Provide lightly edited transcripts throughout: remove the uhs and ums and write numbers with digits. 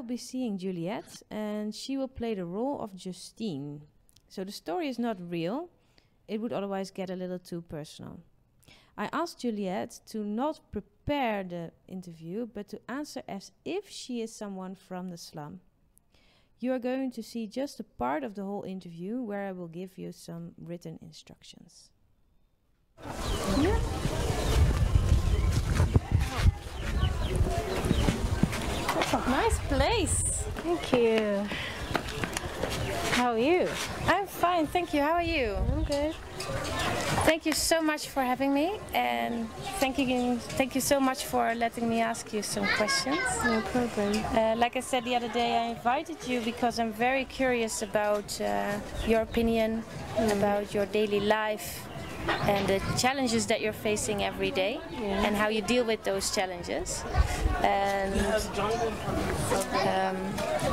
be seeing Juliette, and she will play the role of Justine. So the story is not real. It would otherwise get a little too personal. I asked Juliette to not prepare the interview, but to answer as if she is someone from the slum. You are going to see just a part of the whole interview where I will give you some written instructions. Yeah. Nice place. Thank you. How are you? I'm fine, thank you. How are you? I'm good. Thank you so much for having me, and thank you so much for letting me ask you some questions. No problem. Like I said the other day, I invited you because I'm very curious about your opinion about your daily life and the challenges that you're facing every day, and how you deal with those challenges. And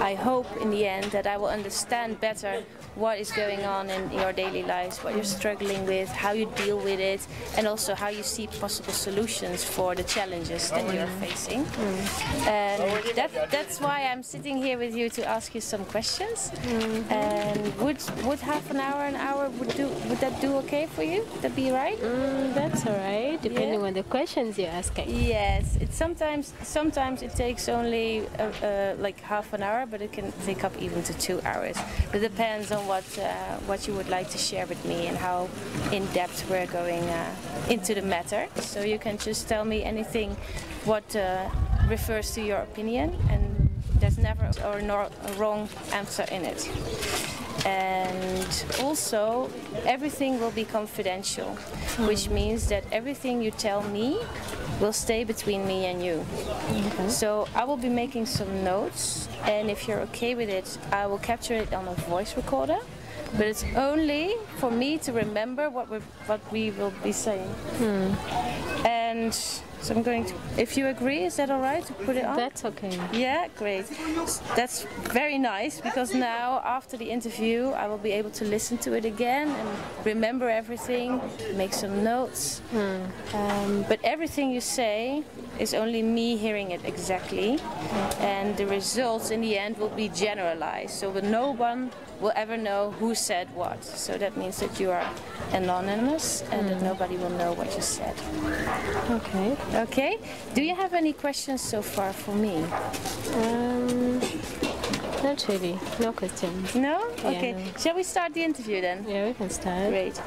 I hope in the end that I will understand better what is going on in your daily lives, what you're struggling with, how you deal with it, and also how you see possible solutions for the challenges that you're facing. And that's why I'm sitting here with you to ask you some questions. And would half an hour would that do okay for you? Would that be right? That's all right, depending on the questions you're asking. Yes, it's sometimes it takes only like half an hour, but it can take up even to 2 hours. It depends on what you would like to share with me and how in depth we're going into the matter. So you can just tell me anything what refers to your opinion, and there's never a wrong answer in it. And also everything will be confidential, which means that everything you tell me will stay between me and you. So I will be making some notes, and if you're okay with it, I will capture it on a voice recorder, but it's only for me to remember what we will be saying. And so I'm going to, if you agree, is that all right to put it on? That's okay. Yeah, great. That's very nice, because now after the interview I will be able to listen to it again and remember everything, make some notes. But everything you say is only me hearing it exactly, and the results in the end will be generalized, so that no one will ever know who said what. So that means that you are anonymous and that nobody will know what you said. Okay. Okay. Do you have any questions so far for me? Not really. No questions. No? Okay. Yeah, no. Shall we start the interview then? Yeah, we can start. Great.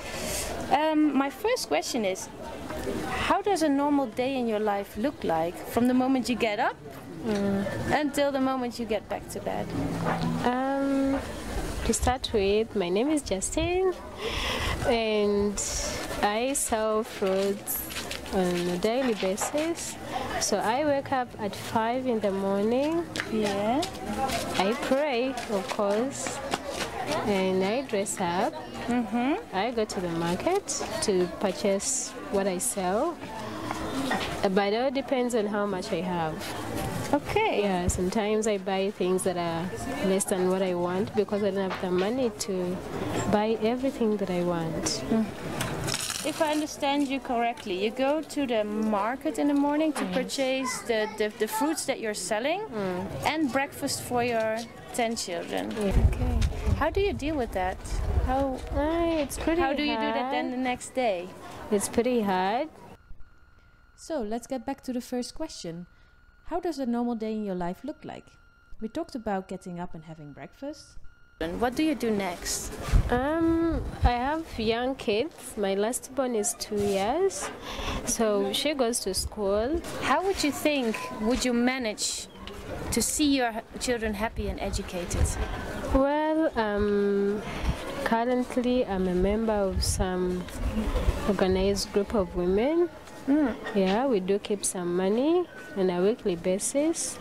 My first question is, how does a normal day in your life look like from the moment you get up until the moment you get back to bed? To start with, my name is Justine, and I sell fruits on a daily basis. So I wake up at 5 in the morning. Yeah. I pray, of course, and I dress up. I go to the market to purchase what I sell, but it all depends on how much I have. Okay. Yeah, sometimes I buy things that are less than what I want because I don't have the money to buy everything that I want. If I understand you correctly, you go to the market in the morning to purchase the fruits that you're selling and breakfast for your 10 children. Yeah. Okay. How do you deal with that? It's pretty How do you hard. do that then the next day? It's pretty hard. So let's get back to the first question. How does a normal day in your life look like? We talked about getting up and having breakfast. And what do you do next? I have young kids. My last born is 2 years, so she goes to school. How would you think would you manage to see your children happy and educated? Well, currently I'm a member of some organized group of women. Yeah, we do keep some money on a weekly basis.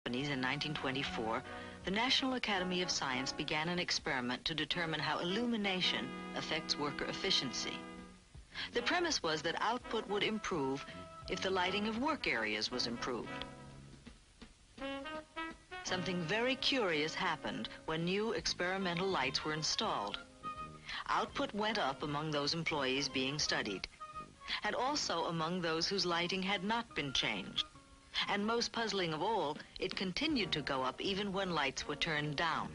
In 1924, the National Academy of Science began an experiment to determine how illumination affects worker efficiency. The premise was that output would improve if the lighting of work areas was improved. Something very curious happened when new experimental lights were installed. Output went up among those employees being studied, and also among those whose lighting had not been changed. And most puzzling of all, it continued to go up even when lights were turned down.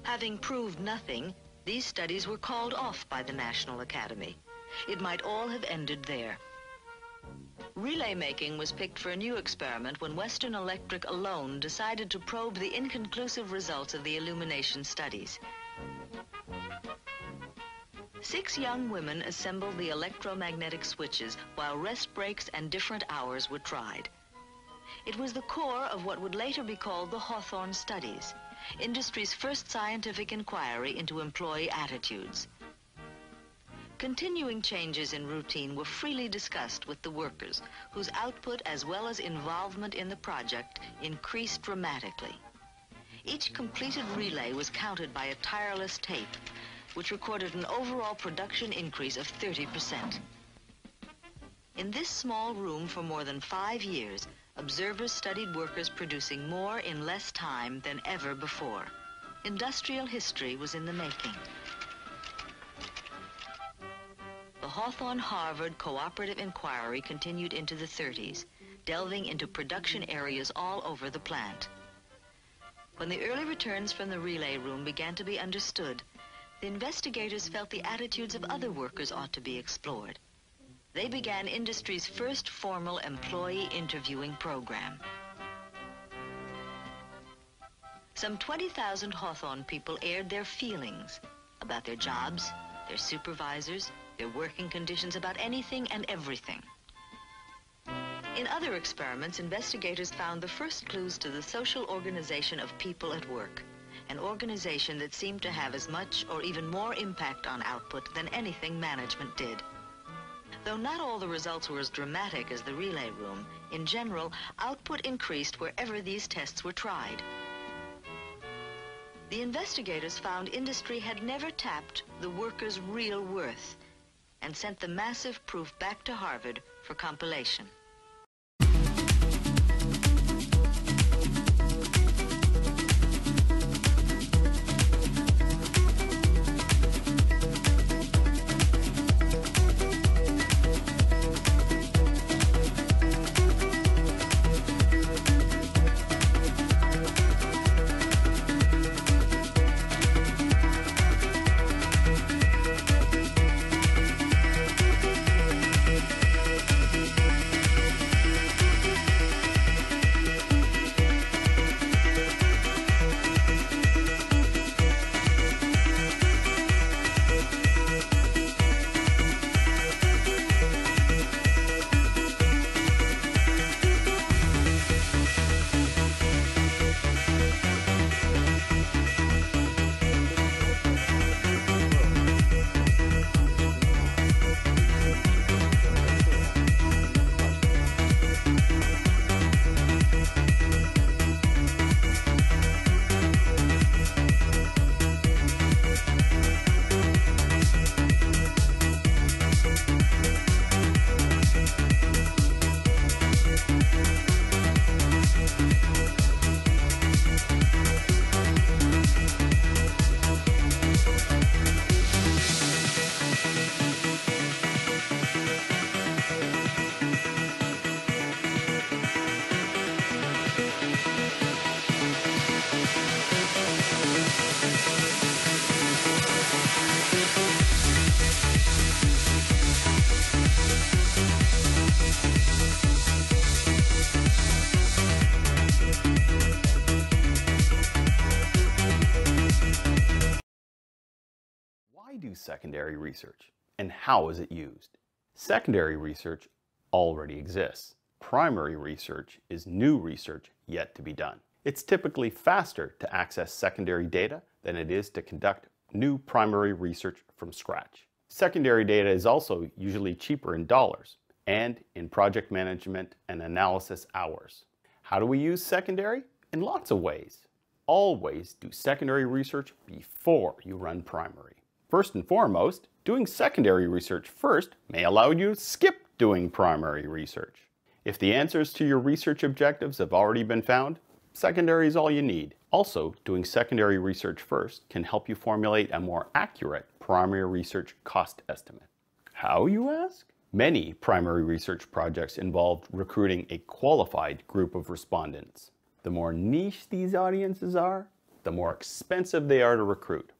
Having proved nothing, these studies were called off by the National Academy. It might all have ended there. Relay making was picked for a new experiment when Western Electric alone decided to probe the inconclusive results of the illumination studies. 6 young women assembled the electromagnetic switches while rest breaks and different hours were tried. It was the core of what would later be called the Hawthorne Studies, industry's first scientific inquiry into employee attitudes. Continuing changes in routine were freely discussed with the workers, whose output as well as involvement in the project increased dramatically. Each completed relay was counted by a tireless tape, which recorded an overall production increase of 30%. In this small room for more than 5 years, observers studied workers producing more in less time than ever before. Industrial history was in the making. The Hawthorne-Harvard Cooperative Inquiry continued into the 30s, delving into production areas all over the plant. When the early returns from the relay room began to be understood, the investigators felt the attitudes of other workers ought to be explored. They began industry's first formal employee interviewing program. Some 20,000 Hawthorne people aired their feelings about their jobs, their supervisors, their working conditions, about anything and everything. In other experiments, investigators found the first clues to the social organization of people at work, an organization that seemed to have as much or even more impact on output than anything management did. Though not all the results were as dramatic as the relay room, in general, output increased wherever these tests were tried. The investigators found industry had never tapped the workers' real worth and sent the massive proof back to Harvard for compilation. Why do secondary research, and how is it used? Secondary research already exists. Primary research is new research yet to be done. It's typically faster to access secondary data than it is to conduct new primary research from scratch. Secondary data is also usually cheaper in dollars and in project management and analysis hours. How do we use secondary? In lots of ways. Always do secondary research before you run primary. First and foremost, doing secondary research first may allow you to skip doing primary research. If the answers to your research objectives have already been found, secondary is all you need. Also, doing secondary research first can help you formulate a more accurate primary research cost estimate. How, you ask? Many primary research projects involve recruiting a qualified group of respondents. The more niche these audiences are, the more expensive they are to recruit.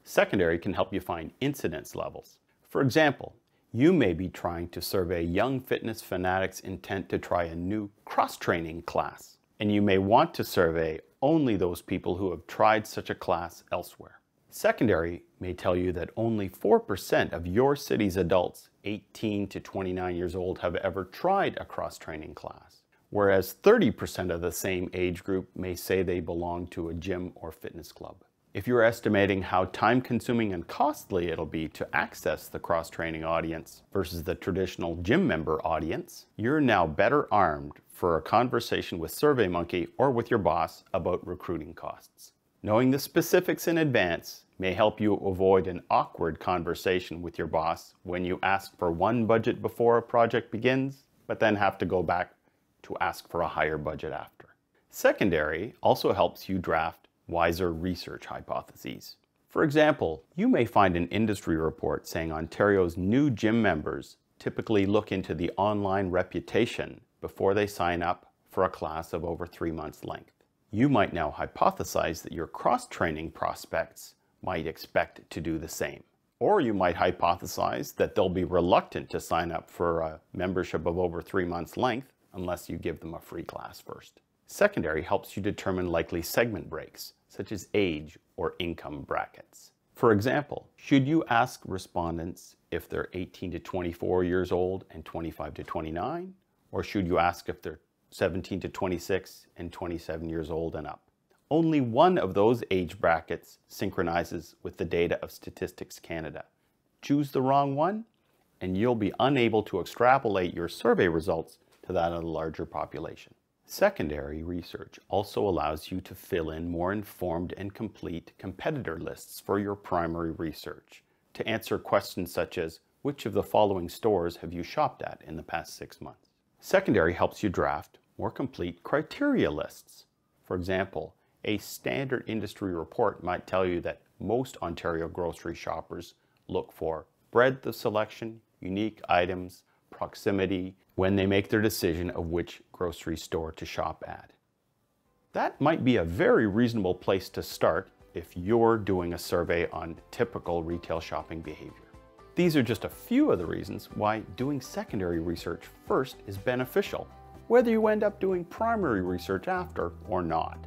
Secondary can help you find incidence levels. For example, you may be trying to survey young fitness fanatics' intent to try a new cross-training class, and you may want to survey only those people who have tried such a class elsewhere. Secondary may tell you that only 4% of your city's adults 18 to 29 years old have ever tried a cross-training class, whereas 30% of the same age group may say they belong to a gym or fitness club. If you're estimating how time-consuming and costly it'll be to access the cross-training audience versus the traditional gym member audience, you're now better armed for a conversation with SurveyMonkey or with your boss about recruiting costs. Knowing the specifics in advance may help you avoid an awkward conversation with your boss when you ask for one budget before a project begins, but then have to go back to ask for a higher budget after. Secondary also helps you draft wiser research hypotheses. For example, you may find an industry report saying Ontario's new gym members typically look into the online reputation before they sign up for a class of over 3 months' length. You might now hypothesize that your cross-training prospects might expect to do the same. Or you might hypothesize that they'll be reluctant to sign up for a membership of over 3 months' length unless you give them a free class first. Secondary helps you determine likely segment breaks, such as age or income brackets. For example, should you ask respondents if they're 18 to 24 years old and 25 to 29, or should you ask if they're 17 to 26 and 27 years old and up? Only one of those age brackets synchronizes with the data of Statistics Canada. Choose the wrong one, and you'll be unable to extrapolate your survey results to that of the larger population. Secondary research also allows you to fill in more informed and complete competitor lists for your primary research to answer questions such as, which of the following stores have you shopped at in the past 6 months? Secondary helps you draft more complete criteria lists. For example, a standard industry report might tell you that most Ontario grocery shoppers look for breadth of selection, unique items, proximity, when they make their decision of which grocery store to shop at. That might be a very reasonable place to start if you're doing a survey on typical retail shopping behavior. These are just a few of the reasons why doing secondary research first is beneficial, whether you end up doing primary research after or not.